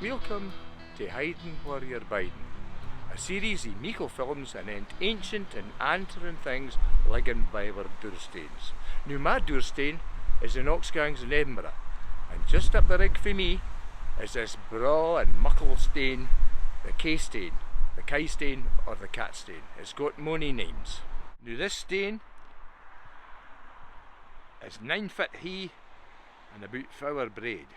Welcome to Hidin, whaur, bidin, a series of meikle films and ancient and answering things ligging by our doorstanes. Now my doorstane is in Oxgangs in Edinburgh, and just up the rig for me is this braw and muckle stane, the Caiystane, the Caiystane or the Catstane. It's got mony names. Now this stane is 9 foot high and about 4 braid.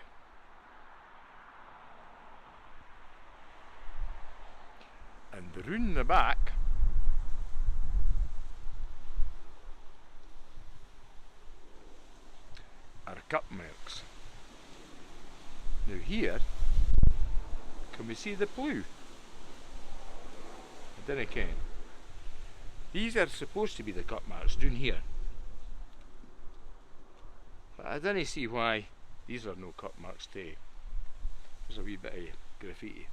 And round the back are cup marks. Now here, can we see the blue? I dinna ken. These are supposed to be the cup marks down here. But I dinna see why these are no cup marks too. There's a wee bit of graffiti.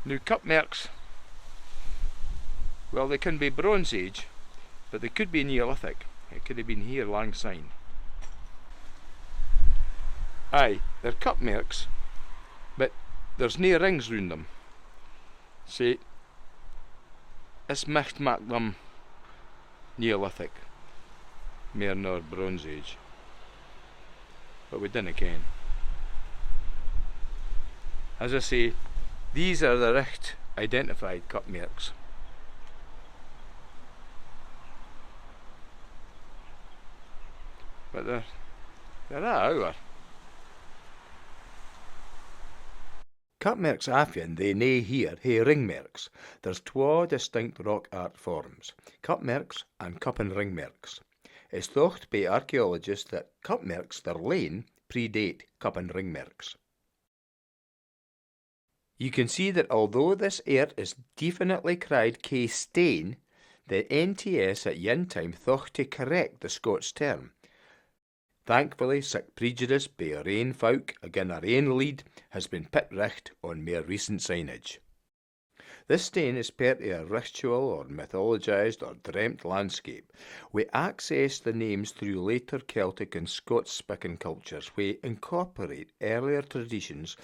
Now cup marks, well, they can be Bronze Age, but they could be Neolithic. It could have been here lang syne. Aye, they're cup marks, but there's nae rings round them. See, this micht mak them Neolithic, mair nor Bronze Age, but we dinna ken. As I say, these are the richt identified cup marks. But they're our. Cup marks often they nae here hae ring marks. There's twa distinct rock art forms, cup marks and cup and ring marks. It's thought by archaeologists that cup marks their lane predate cup and ring marks. You can see that although this art is definitely cried Caiystane, the NTS at yin time thought to correct the Scots term. Thankfully, sic prejudice by our ain folk again our ain lead has been pit richt on more recent signage. This stane is part of a ritual or mythologised or dreamt landscape. We access the names through later Celtic and Scots-speaking cultures, we incorporate earlier traditions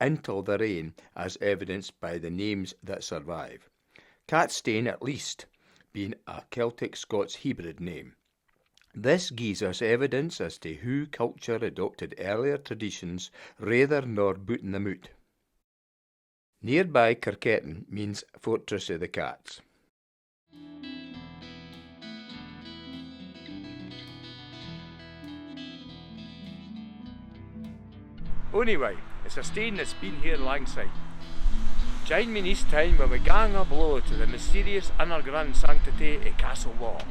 until their reign, as evidenced by the names that survive. Caiystane, at least, being a Celtic-Scots hybrid name. This gives us evidence as to who culture adopted earlier traditions rather nor booting them out. Nearby Caiystane means Fortress of the Cats. Anyway, it's a stane that's been here lang syne. Join me next time when we gang a blow to the mysterious underground sanctity of Castle Whaur.